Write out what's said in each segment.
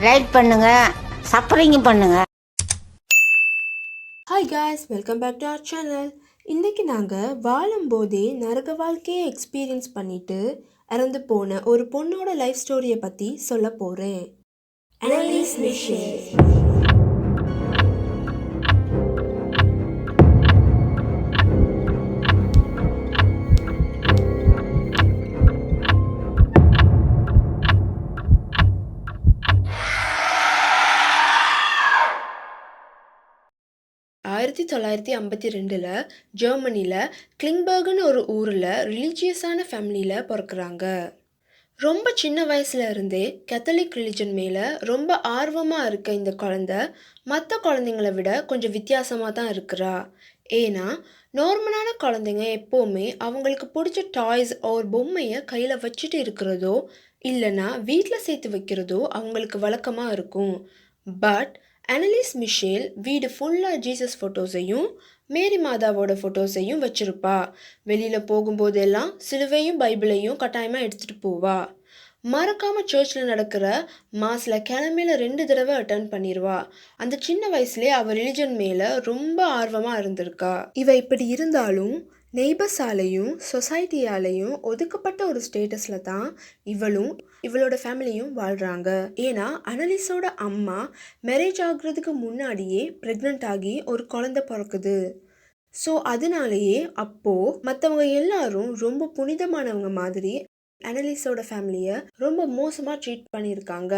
Like பண்ணுங்க, subscribe பண்ணுங்க. Hi guys, welcome back to our channel. இன்றைக்கி நாங்கள் வாழும்போதே நரக வாழ்க்கையை எக்ஸ்பீரியன்ஸ் பண்ணிவிட்டு இறந்து போன ஒரு பொண்ணோட லைஃப் ஸ்டோரியை பற்றி சொல்ல போகிறேன். Annalise Michel. 1952 ஜெர்மனியில் கிளிங்பர்க்னு ஒரு ஊரில் ரிலீஜியஸான ஃபேமிலியில் பிறக்கிறாங்க. ரொம்ப சின்ன வயசுல இருந்தே கேத்தலிக் ரிலிஜன் மேலே ரொம்ப ஆர்வமாக இருக்க இந்த குழந்தை மற்ற குழந்தைங்களை விட கொஞ்சம் வித்தியாசமாக தான் இருக்கிறா. ஏன்னா நார்மலான குழந்தைங்க எப்போவுமே அவங்களுக்கு பிடிச்ச டாய்ஸ் ஒரு பொம்மையை கையில் வச்சுட்டு இருக்கிறதோ இல்லைன்னா வீட்டில் சேர்த்து வைக்கிறதோ அவங்களுக்கு வழக்கமாக இருக்கும். பட் அனலிஸ் மிஷேல் வீடு ஃபுல்லாக ஜீசஸ் ஃபோட்டோஸையும் மேரி மாதாவோட ஃபோட்டோஸையும் வச்சுருப்பா. வெளியில் போகும்போதெல்லாம் சிலுவையும் பைபிளையும் கட்டாயமாக எடுத்துகிட்டு போவா. மறக்காமல் சர்ச்சில் நடக்கிற மாஸில் கிழமையில 2 தடவை அட்டன் பண்ணிடுவா. அந்த சின்ன வயசுலேயே அவள் ரிலிஜன் மேலே ரொம்ப ஆர்வமாக இருந்திருக்கா. இவ இப்படி இருந்தாலும் நெய்பர்ஸாலையும் சொசைட்டியாலையும் ஒதுக்கப்பட்ட ஒரு ஸ்டேட்டஸில் தான் இவளோட ஃபேமிலியும் வாழ்கிறாங்க. ஏன்னா அனலிஸோட அம்மா மேரேஜ் ஆகுறதுக்கு முன்னாடியே ப்ரெக்னென்ட் ஆகி ஒரு குழந்தை பிறக்குது. ஸோ அதனாலேயே அப்போது மற்றவங்க எல்லாரும் ரொம்ப புனிதமானவங்க மாதிரி அனலிஸோட ஃபேமிலியை ரொம்ப மோசமாக ட்ரீட் பண்ணியிருக்காங்க.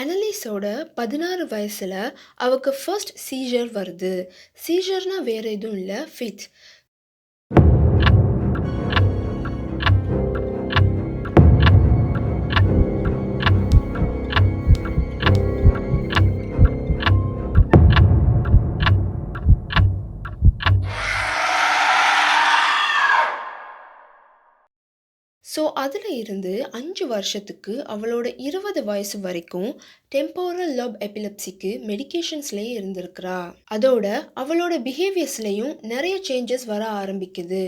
அனலிஸோட 16 வயசில் அவளுக்கு ஃபர்ஸ்ட் சீஜர் வருது. சீஜர்னால் வேறு எதுவும் இல்லை, ஃபிட். ஸோ அதில் இருந்து 5 வருஷத்துக்கு அவளோட 20 வயசு வரைக்கும் டெம்போரல் லோப் எபிலெப்சிக்கு மெடிக்கேஷன்ஸ்லேயே இருந்திருக்கிறா. அதோட அவளோட பிஹேவியர்ஸ்லேயும் நிறைய சேஞ்சஸ் வர ஆரம்பிக்குது.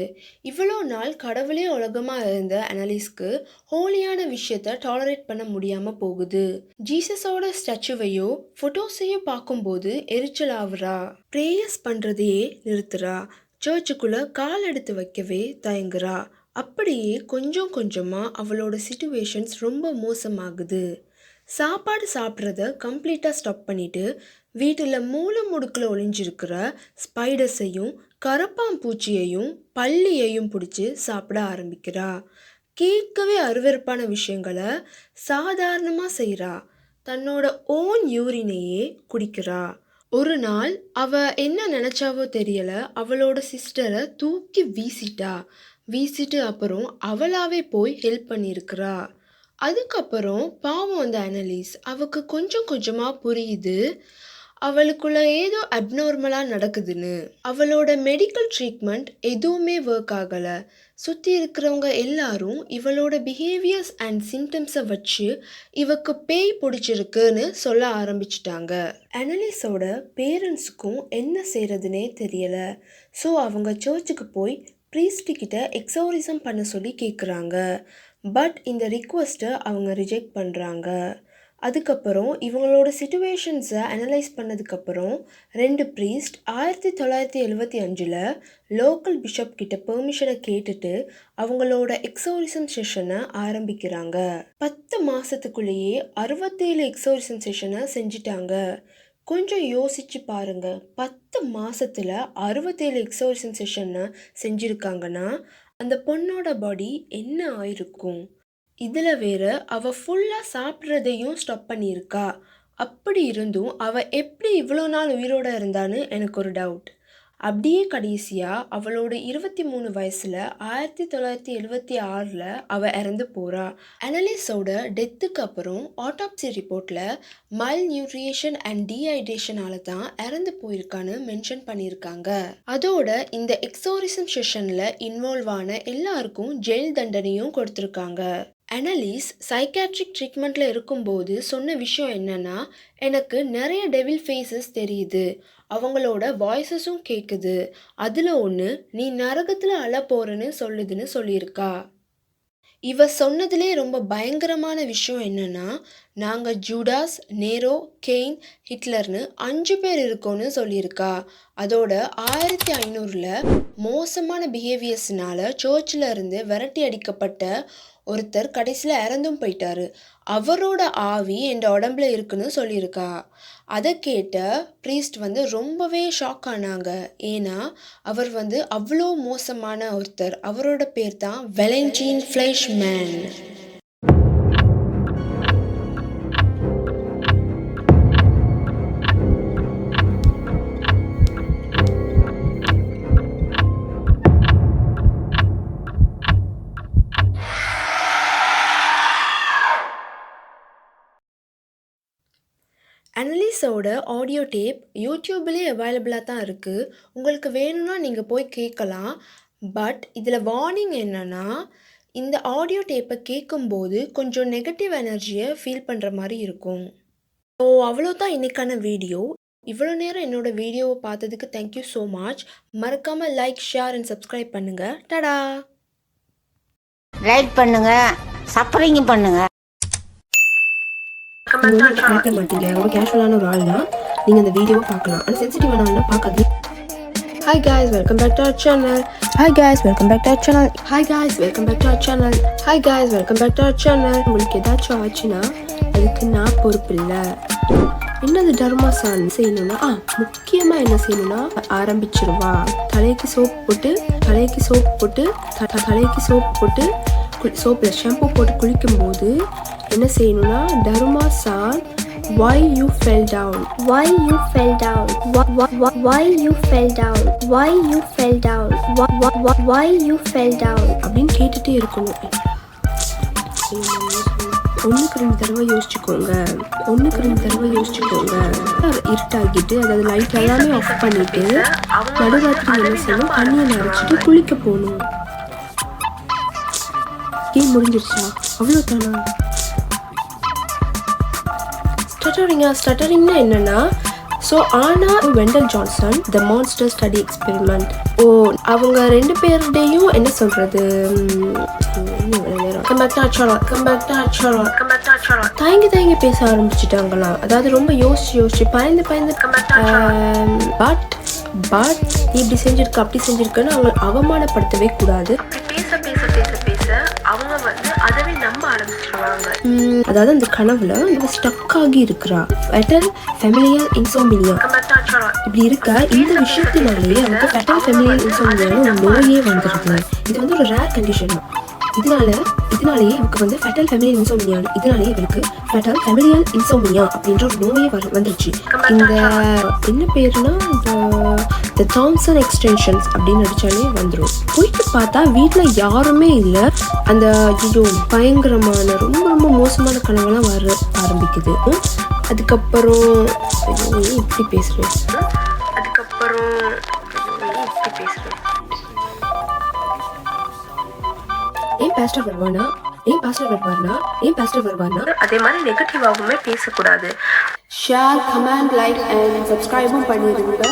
இவ்வளோ நாள் கடவுளே உலகமாக இருந்த அனலிஸ்க்கு ஹோலியான விஷயத்த டாலரேட் பண்ண முடியாமல் போகுது. ஜீசஸோட ஸ்டாச்சுவையோ ஃபோட்டோஸையோ பார்க்கும்போது எரிச்சல் ஆகுறா. ப்ரேயர்ஸ் பண்ணுறதையே நிறுத்துறா. சர்ச்சுக்குள்ளே கால் எடுத்து வைக்கவே தயங்குறா. அப்படியே கொஞ்சம் கொஞ்சமாக அவளோட சிச்சுவேஷன்ஸ் ரொம்ப மோசமாகுது. சாப்பாடு சாப்பிட்றத கம்ப்ளீட்டாக ஸ்டாப் பண்ணிவிட்டு வீட்டில் மூளை முடுக்கில் ஒளிஞ்சிருக்கிற ஸ்பைடர்ஸையும் கரப்பாம்பூச்சியையும் பல்லியையும் பிடிச்சி சாப்பிட ஆரம்பிக்கிறா. கேட்கவே அருவருப்பான விஷயங்களை சாதாரணமாக செய்கிறா. தன்னோட ஓன் யூரினையே குடிக்கிறா. ஒரு நாள் அவ என்ன நினச்சாவோ தெரியல, அவளோட சிஸ்டரை தூக்கி வீசிட்டு அப்புறம் அவளாவே போய் ஹெல்ப் பண்ணியிருக்கிறா. அதுக்கப்புறம் பாவம் அந்த அனலிஸ் அவளுக்கு கொஞ்சம் கொஞ்சமாக புரியுது அவளுக்குள்ள ஏதோ அப்நார்மலாக நடக்குதுன்னு. அவளோட மெடிக்கல் ட்ரீட்மெண்ட் எதுவுமே ஒர்க் ஆகலை. சுற்றி இருக்கிறவங்க எல்லாரும் இவளோட பிஹேவியர்ஸ் அண்ட் சிம்டம்ஸை வச்சு இவக்கு பேய் பிடிச்சிருக்குன்னு சொல்ல ஆரம்பிச்சிட்டாங்க. அனலிஸோட பேரண்ட்ஸுக்கும் என்ன செய்கிறதுனே தெரியலை. ஸோ அவங்க சர்ச்சுக்கு போய் ப்ரீஸ்டிக்கிட்ட எக்ஸோரிசம் பண்ண சொல்லி கேட்குறாங்க. பட் இந்த ரிக்வெஸ்ட்டை அவங்க ரிஜெக்ட் பண்ணுறாங்க. அதுக்கப்புறம் இவங்களோட சிச்சுவேஷன்ஸை அனலைஸ் பண்ணதுக்கப்புறம் 2 ப்ரீஸ்ட் 1975 லோக்கல் பிஷப் கிட்ட பெர்மிஷனை கேட்டுட்டு அவங்களோட எக்ஸோரிசம் செஷனை ஆரம்பிக்கிறாங்க. 10 மாதத்துக்குள்ளேயே 67 எக்ஸோரிசம் செஷனை செஞ்சிட்டாங்க. கொஞ்சம் யோசிச்சு பாருங்க, 10 மாசத்துல 67 எக்ஸோரிசம் செஷனை செஞ்சுருக்காங்கன்னா அந்த பொண்ணோட பாடி என்ன ஆயிருக்கும். இதில் வேற அவள் ஃபுல்லாக சாப்பிட்றதையும் ஸ்டாப் பண்ணியிருக்கா. அப்படி இருந்தும் அவள் எப்படி இவ்வளோ நாள் உயிரோடு இருந்தான்னு எனக்கு ஒரு டவுட். அப்படியே கடைசியாக அவளோட 23 வயசில் 1976 அவள் இறந்து போகிறா. அனலிஸோட டெத்துக்கு அப்புறம் ஆட்டாப்சி ரிப்போர்ட்டில் மைல் நியூட்ரிஷன் அண்ட் டீஹைட்ரேஷனால தான் இறந்து போயிருக்கான்னு மென்ஷன் பண்ணியிருக்காங்க. அதோட இந்த எக்ஸோரிசம் செஷனில் இன்வால்வ் ஆன எல்லாருக்கும் ஜெயில் தண்டனையும் கொடுத்துருக்காங்க. அனலிஸ் சைக்காட்ரிக் ட்ரீட்மெண்ட்டில் இருக்கும்போது சொன்ன விஷயம் என்னன்னா, எனக்கு நிறைய டெவில் ஃபேஸஸ் தெரியுது, அவங்களோட வாய்ஸஸும் கேட்குது, அதில் ஒன்று நீ நரகத்தில் அழ போகிறன்னு சொல்லுதுன்னு சொல்லியிருக்கா. இவ சொன்னதுலே ரொம்ப பயங்கரமான விஷயம் என்னன்னா, நாங்கள் ஜூடாஸ், நேரோ, கெயின், ஹிட்லர்னு 5 பேர் இருக்கோன்னு சொல்லியிருக்கா. அதோட 1500ல் மோசமான பிஹேவியர்ஸ்னால சர்ச்சில் இருந்து விரட்டி அடிக்கப்பட்ட ஒருத்தர் கடைசியில் இறந்தும் போயிட்டாரு. அவரோட ஆவி என் உடம்புல இருக்குன்னு சொல்லியிருக்கா. அதை கேட்ட ப்ரீஸ்ட் ரொம்பவே ஷாக் ஆனாங்க. ஏன்னா அவர் அவ்வளோ மோசமான ஒருத்தர். அவரோட பேர் தான் வெலன்டைன் ஃப்ளைஷ்மேன். அனலிஸோட ஆடியோ டேப் யூடியூப்லேயே அவைலபிளாக தான் இருக்குது. உங்களுக்கு வேணும்னா நீங்கள் போய் கேட்கலாம். பட் இதில் வார்னிங் என்னென்னா, இந்த ஆடியோ டேப்பை கேட்கும்போது கொஞ்சம் நெகட்டிவ் எனர்ஜியை ஃபீல் பண்ணுற மாதிரி இருக்கும். ஸோ அவ்வளோதான் இன்றைக்கான வீடியோ. இவ்வளோ நேரம் என்னோடய வீடியோவை பார்த்ததுக்கு தேங்க்யூ ஸோ மச். மறக்காமல் லைக், ஷேர் அண்ட் சப்ஸ்கிரைப் பண்ணுங்கள். டடா! லைக் பண்ணுங்க, சப்ஸ்கிரைப் பண்ணுங்க. பார்க்க மாட்டீங்க, ரொம்ப கேஷுவலான ஒரு ஆள் தான். நீங்கள் அந்த வீடியோவை பார்க்கலாம். ஆனால் சென்சிட்டிவான ஆள்னா பார்க்காது. Hi guys, welcome back to our channel. Hi guys, welcome back to our channel. Hi guys, welcome back to our channel. Hi guys, welcome back to our channel. உங்களுக்கு ஏதாச்சும் ஆச்சுன்னா அதுக்கு நான் பொறுப்பு இல்லை. என்னது தர்மாசான் செய்யணும்னா முக்கியமாக என்ன செய்யணும்னா ஆரம்பிச்சிருவா. தலைக்கு சோப் போட்டு சோப்பில் ஷாம்பு போட்டு குளிக்கும்போது என்ன செய்யணும்னா தர்மாசான் why you fell down அப்படின்னு கேட்டுட்டே இருக்கணும். ஒன்றுக்கு 2 தடவை யோசிச்சுக்கோங்க. இருட்டாகிட்டு அதாவது லைட் எல்லாமே ஆஃப் பண்ணிட்டு நடுராத்திரி என்ன செய்யணும், தண்ணியை நிறச்சிட்டு குளிக்க போகணும். கேம் முடிஞ்சிருச்சா? அவ்வளோதானா? ஸ்டட்டரிங்னா என்னன்னா, ஸோ ஆனா வெண்டல் ஜான்சன் த மான்ஸ்டர் ஸ்டடி எக்ஸ்பெரிமெண்ட். அவங்க 2 பேருடையும் என்ன சொல்றது, தயங்கி பேச ஆரம்பிச்சுட்டாங்களாம். அதாவது ரொம்ப யோசிச்சு பயந்து பட் இப்படி செஞ்சிருக்க அப்படி செஞ்சிருக்குன்னு அவங்க அவமானப்படுத்தவே கூடாது. அவங்க அதவே நம்ப ஆரம்பிச்சிருவாங்க. அதாவது அந்த கனவுல ஸ்டக் ஆகி இருக்கிறா. ஃபெட்டல் ஃபெமிலியல் இன்சோம்னியா இப்படி இருக்க இந்த விஷயத்தினாலேயே அவங்க ஃபெட்டல் ஃபெமிலியல் இன்சோம்னியான்னு ஒரு நோயே வந்துருது. இது ஒரு ரேர் கண்டிஷன். இதனாலேயே அவருக்கு ஃபெட்டல் ஃபெமிலியல் இன்சோம்னியா, இதனாலேயே இவருக்கு ஃபெட்டல் ஃபெமிலியல் இன்சோம்னியா அப்படின்ற ஒரு நோயே வந்துருச்சு. இந்த என்ன பேருனா த தாம்சன் எக்ஸ்டென்ஷன்ஸ் அப்படின்னு அடிச்சாலே வந்துடும். போயிட்டு பார்த்தா வீட்டில் யாருமே இல்லை. அந்த பயங்கரமான ரொம்ப மோசமான கனவுலாம் வர ஆரம்பிக்குது. அதுக்கப்புறம் இப்படி பேசுறேன். ஏன் பாஸ்டர் வருவானா அதே மாதிரி நெகட்டிவாகவுமே பேசக்கூடாது. ஷேர், கமெண்ட், லைக் அண்ட் சப்ஸ்கிரைபும் பண்ணிடுங்க.